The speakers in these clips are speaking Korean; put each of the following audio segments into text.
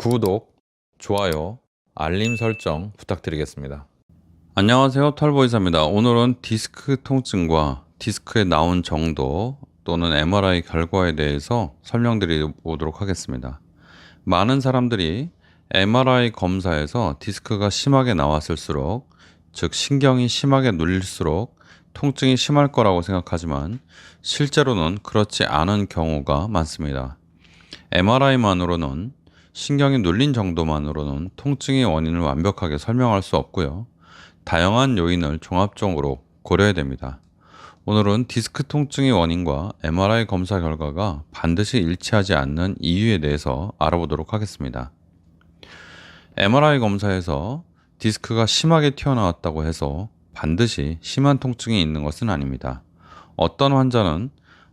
구독, 좋아요, 알림 설정 부탁드리겠습니다. 안녕하세요, 털보이사입니다. 오늘은 디스크 통증과 디스크에 나온 정도 또는 MRI 결과에 대해서 설명드리도록 하겠습니다. 많은 사람들이 MRI 검사에서 디스크가 심하게 나왔을수록, 즉 신경이 심하게 눌릴수록 통증이 심할 거라고 생각하지만 실제로는 그렇지 않은 경우가 많습니다. MRI만으로는, 신경이 눌린 정도만으로는 통증의 원인을 완벽하게 설명할 수 없고요. 다양한 요인을 종합적으로 고려해야 됩니다. 오늘은 디스크 통증의 원인과 MRI 검사 결과가 반드시 일치하지 않는 이유에 대해서 알아보도록 하겠습니다. MRI 검사에서 디스크가 심하게 튀어나왔다고 해서 반드시 심한 통증이 있는 것은 아닙니다. 어떤 환자는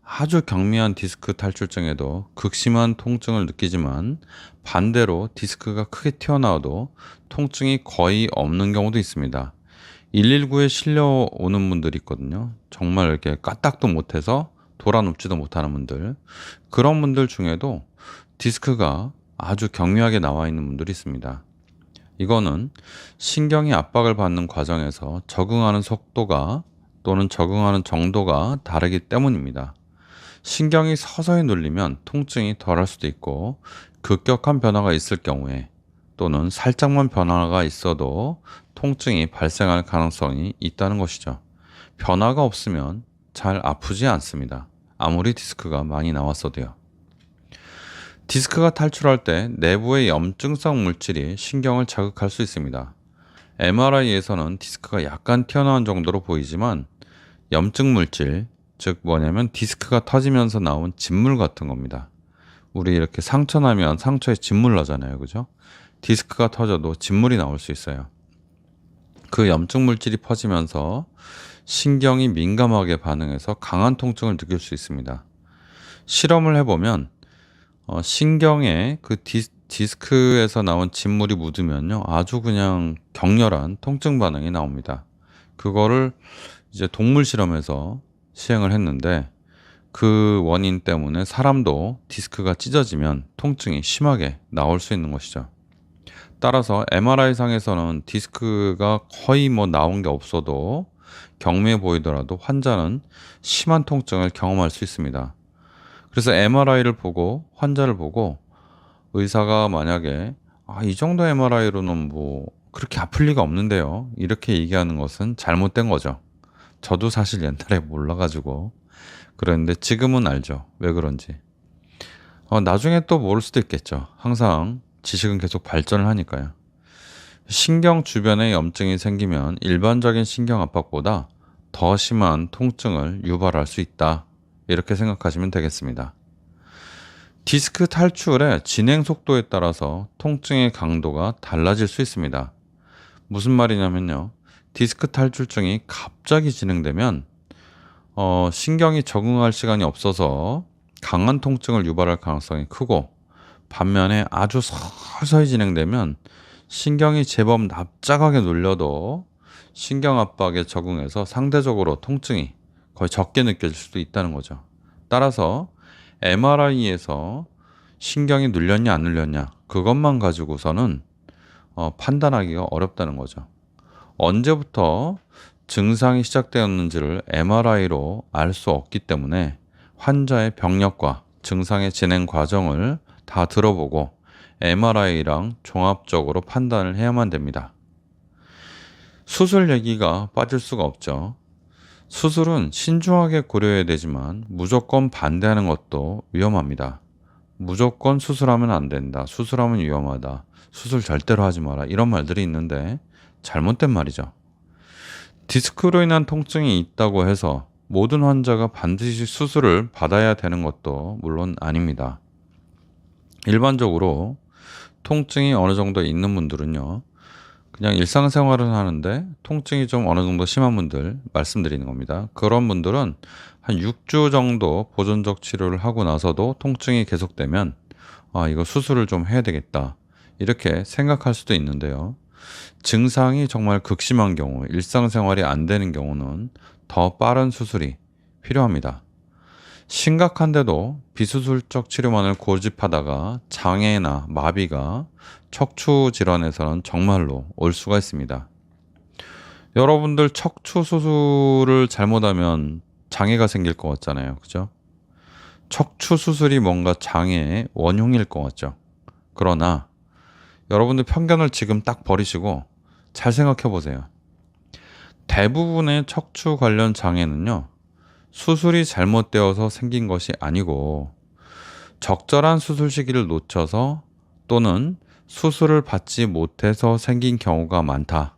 아주 경미한 디스크 탈출증에도 극심한 통증을 느끼지만 반대로 디스크가 크게 튀어나와도 통증이 거의 없는 경우도 있습니다. 119에 실려오는 분들이 있거든요. 정말 이렇게 까딱도 못해서 돌아눕지도 못하는 분들. 그런 분들 중에도 디스크가 아주 경미하게 나와 있는 분들이 있습니다. 이거는 신경이 압박을 받는 과정에서 적응하는 속도가 또는 적응하는 정도가 다르기 때문입니다. 신경이 서서히 눌리면 통증이 덜할 수도 있고, 급격한 변화가 있을 경우에 또는 살짝만 변화가 있어도 통증이 발생할 가능성이 있다는 것이죠. 변화가 없으면 잘 아프지 않습니다. 아무리 디스크가 많이 나왔어도요. 디스크가 탈출할 때 내부의 염증성 물질이 신경을 자극할 수 있습니다. MRI에서는 디스크가 약간 튀어나온 정도로 보이지만 염증 물질, 즉 뭐냐면 디스크가 터지면서 나온 진물 같은 겁니다. 우리 이렇게 상처 나면 상처에 진물 나잖아요, 그죠? 디스크가 터져도 진물이 나올 수 있어요. 그 염증 물질이 퍼지면서 신경이 민감하게 반응해서 강한 통증을 느낄 수 있습니다. 실험을 해보면 신경에 그 디스크에서 나온 진물이 묻으면요, 아주 그냥 격렬한 통증 반응이 나옵니다. 그거를 이제 동물 실험에서 시행을 했는데, 그 원인 때문에 사람도 디스크가 찢어지면 통증이 심하게 나올 수 있는 것이죠. 따라서 MRI상에서는 디스크가 거의 나온 게 없어도 경미해 보이더라도 환자는 심한 통증을 경험할 수 있습니다. 그래서 MRI를 보고 환자를 보고 의사가 만약에 이 정도 MRI로는 그렇게 아플 리가 없는데요, 이렇게 얘기하는 것은 잘못된 거죠. 저도 사실 옛날에 몰라가지고 그랬는데 지금은 알죠. 왜 그런지. 나중에 또 모를 수도 있겠죠. 항상 지식은 계속 발전을 하니까요. 신경 주변에 염증이 생기면 일반적인 신경 압박보다 더 심한 통증을 유발할 수 있다, 이렇게 생각하시면 되겠습니다. 디스크 탈출의 진행 속도에 따라서 통증의 강도가 달라질 수 있습니다. 무슨 말이냐면요, 디스크 탈출증이 갑자기 진행되면 신경이 적응할 시간이 없어서 강한 통증을 유발할 가능성이 크고, 반면에 아주 서서히 진행되면 신경이 제법 납작하게 눌려도 신경 압박에 적응해서 상대적으로 통증이 거의 적게 느껴질 수도 있다는 거죠. 따라서 MRI에서 신경이 눌렸냐 안 눌렸냐 그것만 가지고서는 판단하기가 어렵다는 거죠. 언제부터 증상이 시작되었는지를 MRI로 알 수 없기 때문에 환자의 병력과 증상의 진행 과정을 다 들어보고 MRI랑 종합적으로 판단을 해야만 됩니다. 수술 얘기가 빠질 수가 없죠. 수술은 신중하게 고려해야 되지만 무조건 반대하는 것도 위험합니다. 무조건 수술하면 안 된다, 수술하면 위험하다, 수술 절대로 하지 마라, 이런 말들이 있는데 잘못된 말이죠. 디스크로 인한 통증이 있다고 해서 모든 환자가 반드시 수술을 받아야 되는 것도 물론 아닙니다. 일반적으로 통증이 어느 정도 있는 분들은요, 그냥 일상생활을 하는데 통증이 좀 어느 정도 심한 분들 말씀드리는 겁니다. 그런 분들은 한 6주 정도 보존적 치료를 하고 나서도 통증이 계속되면 이거 수술을 좀 해야 되겠다, 이렇게 생각할 수도 있는데요. 증상이 정말 극심한 경우, 일상생활이 안 되는 경우는 더 빠른 수술이 필요합니다. 심각한데도 비수술적 치료만을 고집하다가 장애나 마비가 척추 질환에서는 정말로 올 수가 있습니다. 여러분들 척추 수술을 잘못하면 장애가 생길 것 같잖아요. 그죠? 척추 수술이 뭔가 장애의 원흉일 것 같죠. 그러나 여러분들 편견을 지금 딱 버리시고 잘 생각해 보세요. 대부분의 척추 관련 장애는요, 수술이 잘못되어서 생긴 것이 아니고 적절한 수술 시기를 놓쳐서 또는 수술을 받지 못해서 생긴 경우가 많다.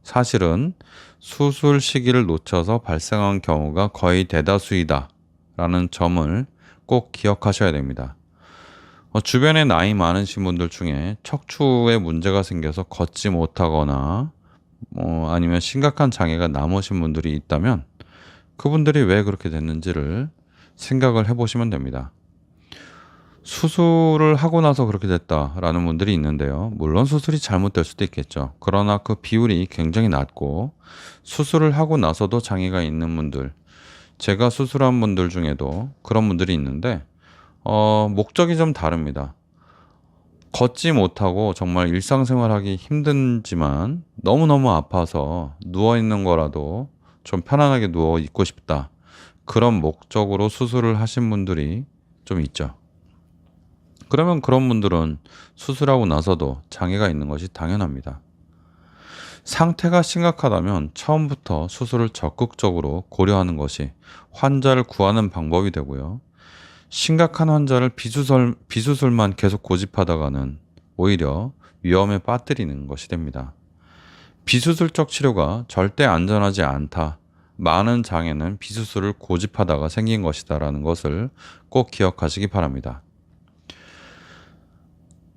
사실은 수술 시기를 놓쳐서 발생한 경우가 거의 대다수이다 라는 점을 꼭 기억하셔야 됩니다. 주변에 나이 많으신 분들 중에 척추에 문제가 생겨서 걷지 못하거나 아니면 심각한 장애가 남으신 분들이 있다면 그분들이 왜 그렇게 됐는지를 생각을 해보시면 됩니다. 수술을 하고 나서 그렇게 됐다라는 분들이 있는데요. 물론 수술이 잘못될 수도 있겠죠. 그러나 그 비율이 굉장히 낮고 수술을 하고 나서도 장애가 있는 분들, 제가 수술한 분들 중에도 그런 분들이 있는데 목적이 좀 다릅니다. 걷지 못하고 정말 일상생활하기 힘든지만 너무너무 아파서 누워있는 거라도 좀 편안하게 누워 있고 싶다. 그런 목적으로 수술을 하신 분들이 좀 있죠. 그러면 그런 분들은 수술하고 나서도 장애가 있는 것이 당연합니다. 상태가 심각하다면 처음부터 수술을 적극적으로 고려하는 것이 환자를 구하는 방법이 되고요. 심각한 환자를 비수술만 계속 고집하다가는 오히려 위험에 빠뜨리는 것이 됩니다. 비수술적 치료가 절대 안전하지 않다. 많은 장애는 비수술을 고집하다가 생긴 것이다라는 것을 꼭 기억하시기 바랍니다.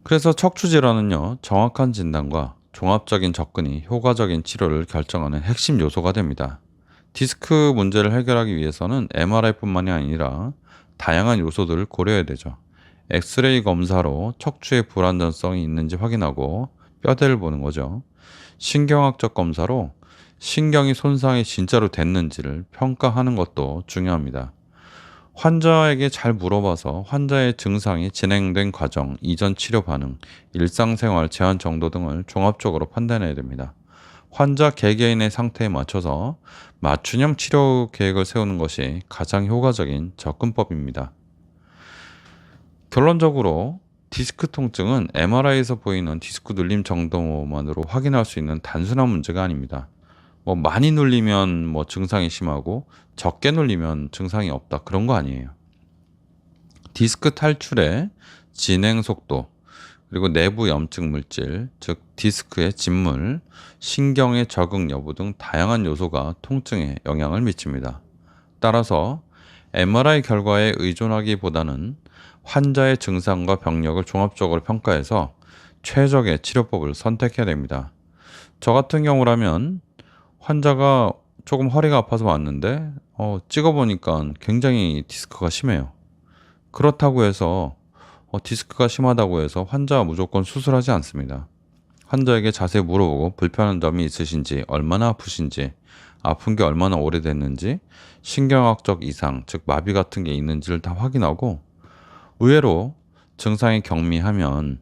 그래서 척추 질환은요, 정확한 진단과 종합적인 접근이 효과적인 치료를 결정하는 핵심 요소가 됩니다. 디스크 문제를 해결하기 위해서는 MRI뿐만이 아니라 다양한 요소들을 고려해야 되죠. 엑스레이 검사로 척추의 불안전성이 있는지 확인하고 뼈대를 보는 거죠. 신경학적 검사로 신경이 손상이 진짜로 됐는지를 평가하는 것도 중요합니다. 환자에게 잘 물어봐서 환자의 증상이 진행된 과정, 이전 치료 반응, 일상생활 제한 정도 등을 종합적으로 판단해야 됩니다. 환자 개개인의 상태에 맞춰서 맞춤형 치료 계획을 세우는 것이 가장 효과적인 접근법입니다. 결론적으로 디스크 통증은 MRI에서 보이는 디스크 눌림 정도만으로 확인할 수 있는 단순한 문제가 아닙니다. 많이 눌리면 증상이 심하고 적게 눌리면 증상이 없다, 그런 거 아니에요. 디스크 탈출의 진행 속도, 그리고 내부 염증 물질, 즉 디스크의 진물, 신경의 적응 여부 등 다양한 요소가 통증에 영향을 미칩니다. 따라서 MRI 결과에 의존하기보다는 환자의 증상과 병력을 종합적으로 평가해서 최적의 치료법을 선택해야 됩니다. 저 같은 경우라면 환자가 조금 허리가 아파서 왔는데 찍어보니까 굉장히 디스크가 심해요. 그렇다고 해서 디스크가 심하다고 해서 환자가 무조건 수술하지 않습니다. 환자에게 자세히 물어보고 불편한 점이 있으신지, 얼마나 아프신지, 아픈 게 얼마나 오래됐는지, 신경학적 이상, 즉 마비 같은 게 있는지를 다 확인하고 의외로 증상이 경미하면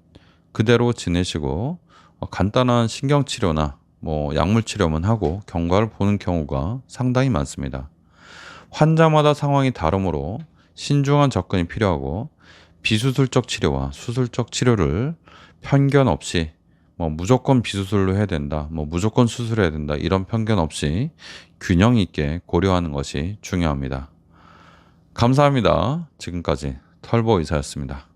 그대로 지내시고 간단한 신경치료나 약물치료만 하고 경과를 보는 경우가 상당히 많습니다. 환자마다 상황이 다르므로 신중한 접근이 필요하고 비수술적 치료와 수술적 치료를 편견 없이 무조건 비수술로 해야 된다, 무조건 수술해야 된다, 이런 편견 없이 균형 있게 고려하는 것이 중요합니다. 감사합니다. 지금까지 털보 의사였습니다.